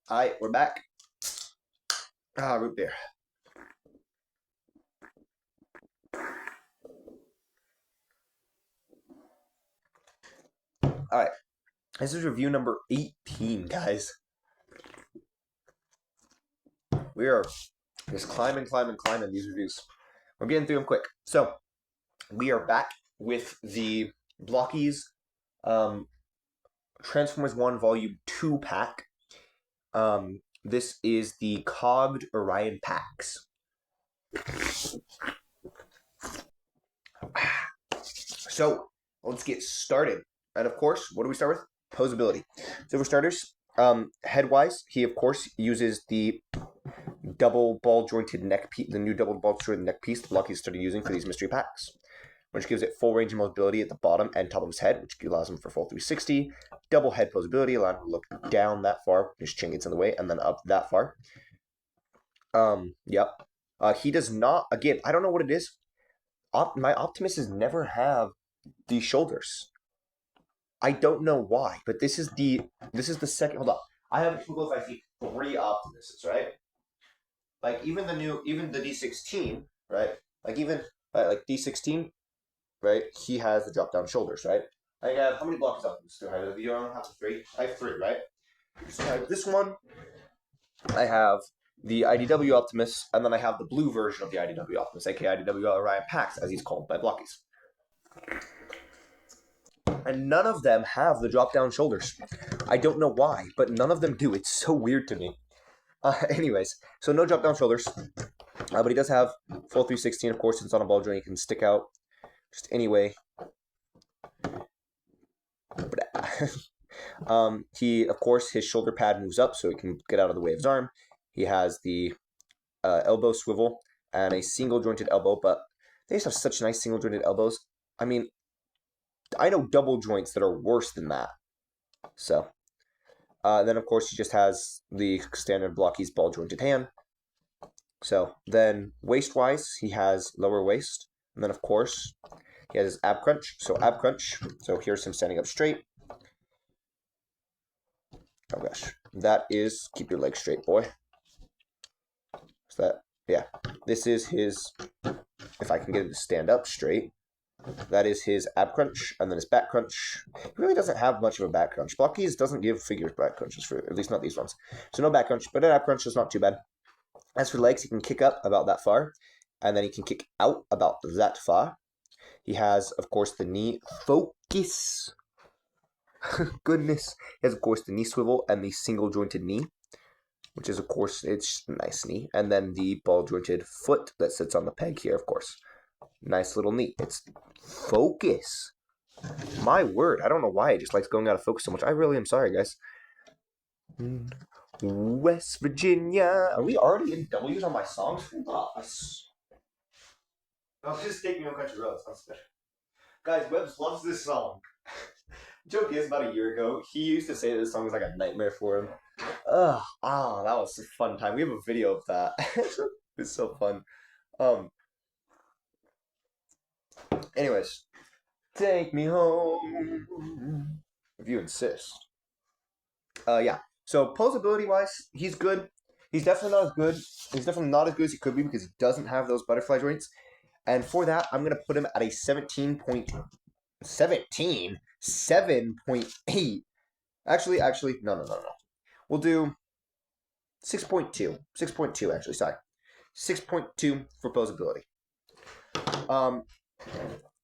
Alright, we're back. Root beer. Alright, this is review number 18, guys. We are just climbing these reviews. We're getting through them quick. So, we are back with the Blokees Transformers 1 Volume 2 pack. This is the cogged Orion packs. So, let's get started. And of course, what do we start with? Posability. So for starters, head-wise, he of course uses the double ball jointed neck piece, the new double ball jointed neck piece the Blokees started using for these mystery packs, which gives it full range of mobility at the bottom and top of his head, which allows him for full 360. Double head posability, allowing him to look down that far, his chin gets in the way, and then up that far. Yep. He does not, again, I don't know what it is. My Optimuses never have these shoulders. I don't know why, but this is the second. Hold on, I have Google if I see 3 Optimuses, right? Like even the D16, right? Like even like D16, right? He has the drop down shoulders, right? I have how many Blokees Optimuses do I have? You don't have 3. I have 3, right? So I have this one. I have the IDW Optimus, and then I have the blue version of the IDW Optimus, aka IDW Orion Pax, as he's called by Blokees. And none of them have the drop-down shoulders. I don't know why, but none of them do. It's so weird to me. Anyways, so no drop-down shoulders. But he does have full 316, of course. It's on a ball joint. He can stick out just anyway. He, of course, his shoulder pad moves up so he can get out of the way of his arm. He has the elbow swivel and a single-jointed elbow, but they just have such nice single-jointed elbows. I mean, I know double joints that are worse than that. So, then of course he just has the standard Blokees ball jointed hand. So then waist-wise, he has lower waist. And then of course, he has his ab crunch. So ab crunch. So here's him standing up straight. Oh gosh. That is, keep your legs straight, boy. So that, yeah. This is his, if I can get him to stand up straight. That is his ab crunch, and then his back crunch. He really doesn't have much of a back crunch. Blokees doesn't give figures back crunches, for at least not these ones. So no back crunch, but an ab crunch is not too bad. As for legs, he can kick up about that far, and then he can kick out about that far. He has, of course, the knee focus. Goodness. He has, of course, the knee swivel and the single-jointed knee, which is, of course, it's a nice knee. And then the ball-jointed foot that sits on the peg here, of course. Nice little knee. It's focus. My word, I don't know why it just likes going out of focus so much. I really am sorry, guys. West Virginia. Are we already in W's on my songs? I'll just take me on Country Roads. That's good. Guys, Webbs loves this song. Joke is, about a year ago, he used to say this song was like a nightmare for him. That was a fun time. We have a video of that. It's so fun. Anyways, take me home if you insist. Yeah. So posability-wise, he's good. He's definitely not as good. He's definitely not as good as he could be because he doesn't have those butterfly joints. And for that, I'm gonna put him at a 7.8. Actually, no. We'll do 6.2. 6.2, actually, sorry. 6.2 for posability.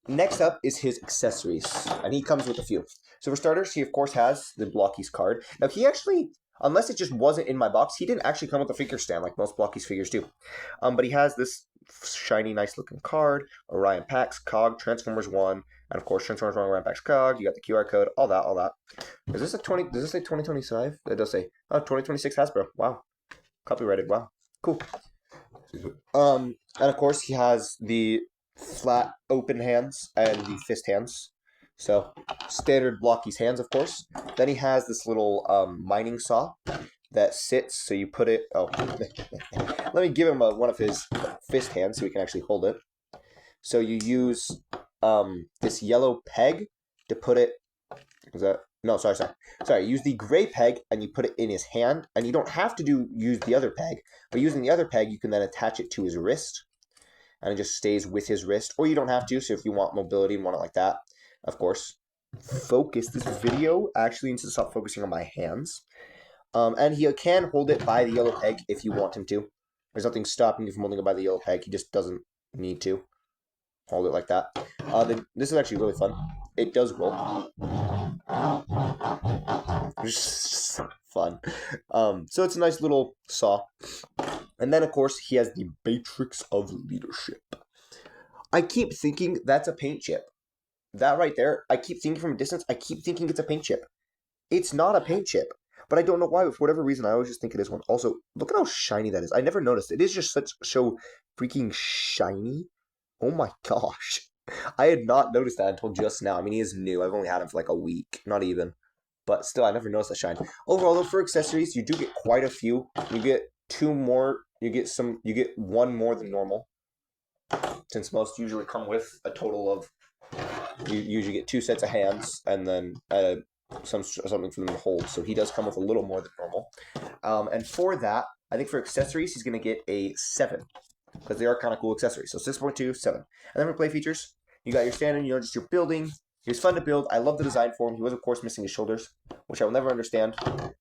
Next up is his accessories, and he comes with a few. So for starters, he of course has the Blokees card. Now he actually, unless it just wasn't in my box, he didn't actually come with a figure stand like most Blokees figures do. But he has this shiny, nice looking card, Orion Pax, Cog, Transformers 1, and of course Transformers 1, Orion Pax, Cog. You got the QR code, all that. Is this a 20? Does this say 2025? It does say 2026 Hasbro. Wow, copyrighted. Wow, cool. And of course he has the flat open hands and the fist hands. So standard Blokees hands, of course. Then he has this little mining saw that sits, so you put it. Oh, let me give him one of his fist hands so he can actually hold it. So you use this yellow peg to put it. Is that No, sorry. Use the gray peg and you put it in his hand, and you don't have to use the other peg, but using the other peg, you can then attach it to his wrist, and it just stays with his wrist. Or you don't have to. So if you want mobility and want it like that, of course. Focus. This video actually needs to stop focusing on my hands. And he can hold it by the yellow peg if you want him to. There's nothing stopping you from holding it by the yellow peg. He just doesn't need to hold it like that. This is actually really fun. It does roll. It's fun. So it's a nice little saw. And then, of course, he has the Matrix of Leadership. I keep thinking that's a paint chip. That right there, I keep thinking from a distance, I keep thinking it's a paint chip. It's not a paint chip. But I don't know why, but for whatever reason, I always just think it is one. Also, look at how shiny that is. I never noticed. It is just so freaking shiny. Oh my gosh. I had not noticed that until just now. I mean, he is new. I've only had him for like a week. Not even. But still, I never noticed that shine. Overall, though, for accessories, you do get quite a few. You get 2 more. You get 1 more than normal. Since most usually come with a total of... You usually get 2 sets of hands, and then... something for them to hold. So he does come with a little more than normal. And for that, I think for accessories, he's going to get a 7. Because they are kind of cool accessories. So 6.2, 7. And then for play features, you got your standard, just your building. He was fun to build. I love the design for him. He was, of course, missing his shoulders, which I will never understand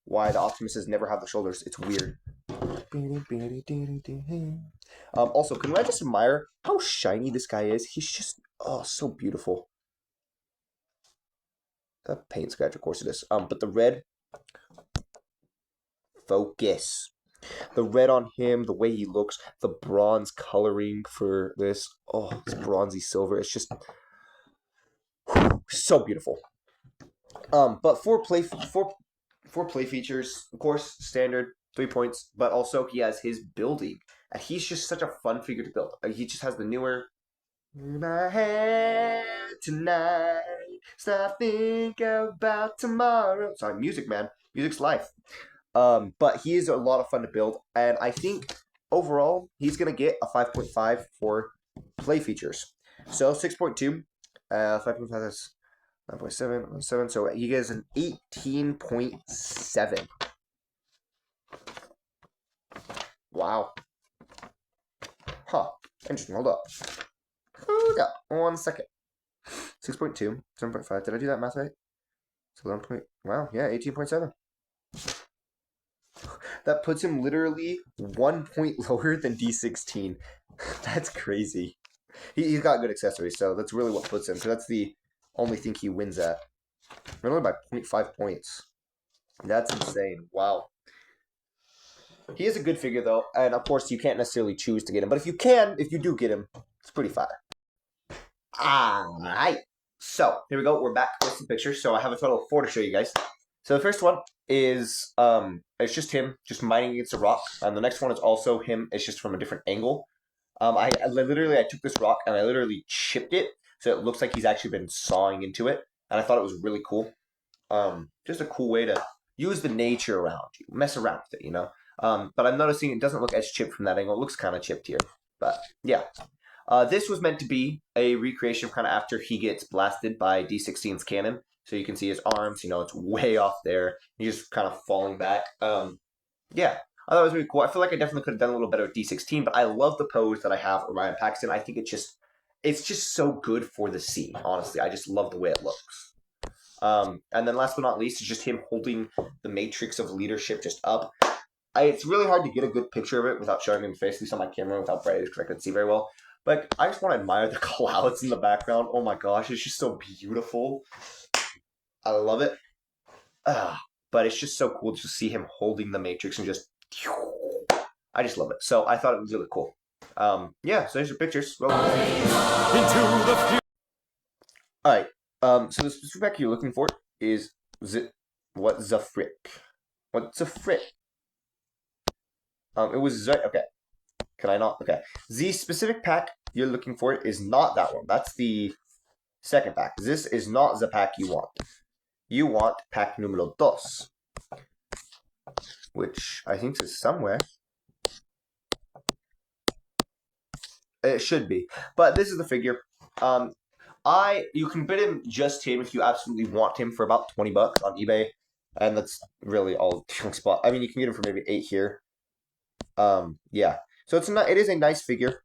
why the Optimuses never have the shoulders. It's weird. Also, can I just admire how shiny this guy is? He's just, so beautiful. A paint scratch, of course it is. But the red, focus. The red on him, the way he looks, the bronze coloring for this. Oh, it's bronzy silver. It's just so beautiful. But for play features, of course, standard 3 points. But also he has his building, and he's just such a fun figure to build. He just has the newer. In my head tonight, stop thinking about tomorrow. Sorry, music, man. Music's life. But he is a lot of fun to build, and I think overall he's gonna get a 5.5 for play features. So 6.2, 5.5 is 9.7, 7. So he gets an 18.7. Wow. Huh. Interesting. Hold up. 1 second. 6.2, 7.5. Did I do that math right? So 11. Wow, yeah, 18.7. That puts him literally 1 point lower than D16. That's crazy. He's got good accessories, so that's really what puts him. So that's the only thing he wins at. Only by 0.5 points. That's insane. Wow. He is a good figure, though, and of course you can't necessarily choose to get him. But if you do get him, it's pretty fire. Alright. So, here we go. We're back with some pictures. So I have a total of 4 to show you guys. So the first one is it's just him just mining against a rock. And the next one is also him. It's just from a different angle. I took this rock and I literally chipped it, so it looks like he's actually been sawing into it. And I thought it was really cool. Just a cool way to use the nature around you, mess around with it, But I'm noticing it doesn't look as chipped from that angle. It looks kind of chipped here, but yeah. This was meant to be a recreation kind of after he gets blasted by D16's cannon. So you can see his arms, it's way off there. He's just kind of falling back. Yeah, I thought it was really cool. I feel like I definitely could have done a little better with D16, but I love the pose that I have Orion Paxton. I think it's just so good for the scene, honestly. I just love the way it looks. And then last but not least is just him holding the Matrix of Leadership just up. It's really hard to get a good picture of it without showing him face, at least on my camera without brightness, because I couldn't see very well. But I just want to admire the clouds in the background. Oh my gosh, it's just so beautiful. I love it. But it's just so cool to see him holding the Matrix and just... I just love it. So I thought it was really cool. Yeah, so there's your pictures. Alright, so the specific pack you're looking for is... What's the frick? What's a frick? It was... Okay. Can I not? Okay. The specific pack you're looking for is not that one. That's the second pack. This is not the pack you want. You want pack numero 2, which I think is somewhere. It should be. But this is the figure. You can bid him just him if you absolutely want him for about $20 on eBay, and that's really all the spot. I mean, you can get him for maybe 8 here. Yeah. So it is a nice figure,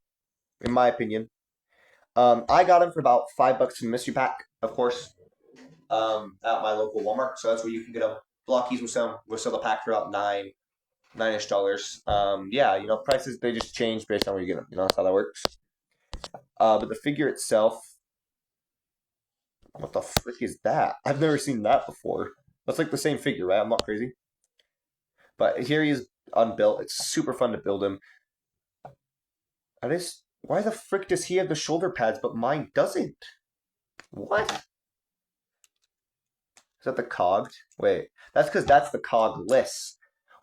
in my opinion. I got him for about $5 in mystery pack, of course. At my local Walmart, so that's where you can get them. Blokees will sell the pack for about nine-ish dollars. Yeah, you know, prices they just change based on where you get them. You know, that's how that works. But the figure itself, what the frick is that? I've never seen that before. That's like the same figure, right? I'm not crazy. But here he is unbuilt. It's super fun to build him. Why the frick does he have the shoulder pads, but mine doesn't? What? Is that the cogged? Wait, that's because that's the cogless.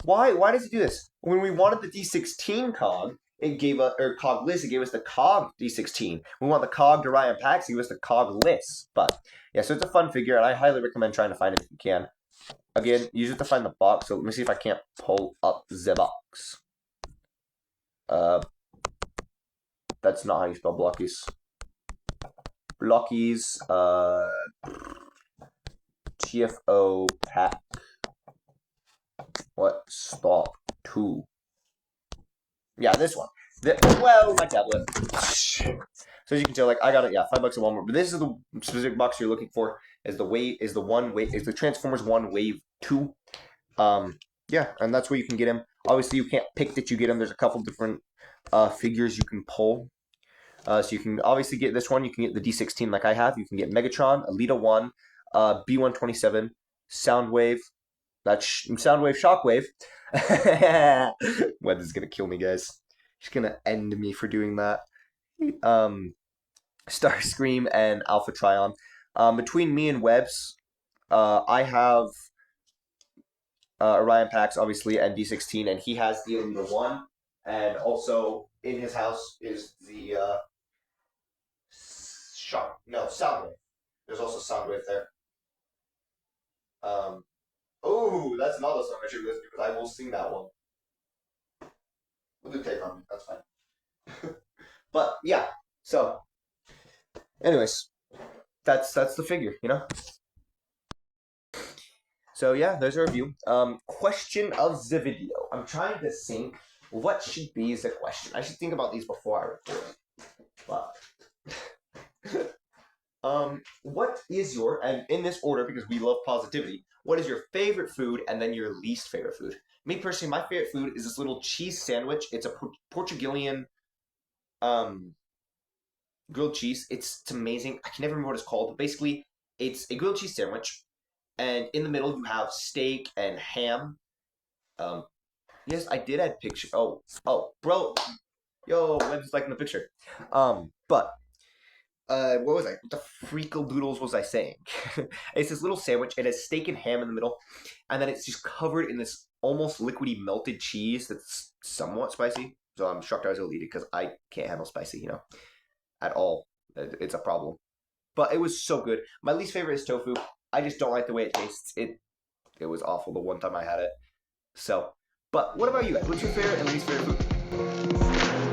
Why does it do this? When we wanted the D16 cog, it gave us, or cogless, it gave us the cog D16. We want the cogged Orion packs, it gave us the cogless. But yeah, so it's a fun figure, and I highly recommend trying to find it if you can. Again, use it to find the box. So let me see if I can't pull up the box. That's not how you spell Blokees. Blokees, TFO pack. What? Stop. 2. Yeah, this one. Well, my tablet. So as you can tell, like I got it, yeah, $5 at Walmart. But this is the specific box you're looking for. Is the Transformers 1 Wave 2. Yeah, and that's where you can get him. Obviously, you can't pick that you get him. There's a couple different figures you can pull. So you can obviously get this one. You can get the D16 like I have. You can get Megatron, Alita 1, B127, Soundwave. That's Soundwave, Shockwave. Web is gonna kill me, guys. She's gonna end me for doing that. Starscream and Alpha Trion. Between me and Webb's, I have Orion packs, obviously, and D16, and he has the Alita 1. And also in his house is the Soundwave. There's also Soundwave there. Oh, that's another song I should listen to because I will sing that one. We'll do take on me. That's fine. But yeah, so anyways, that's the figure, you know. So yeah, there's a review. Question of the video. I'm trying to think what should be the question. I should think about these before I record. But what is your, and in this order because we love positivity, what is your favorite food and then your least favorite food? Me personally, my favorite food is this little cheese sandwich. It's a Portuguese grilled cheese. It's amazing. I can never remember what it's called, but basically it's a grilled cheese sandwich, and in the middle you have steak and ham. Yes, I did add picture. Oh, bro, yo, Webb's liking the picture. But what was I? What the freakle doodles was I saying? It's this little sandwich. It has steak and ham in the middle, and then it's just covered in this almost liquidy melted cheese that's somewhat spicy. So I'm shocked I was able to eat it because I can't handle spicy, you know, at all. It's a problem. But it was so good. My least favorite is tofu. I just don't like the way it tastes. It was awful the one time I had it. So, but what about you guys? What's your favorite and least favorite food?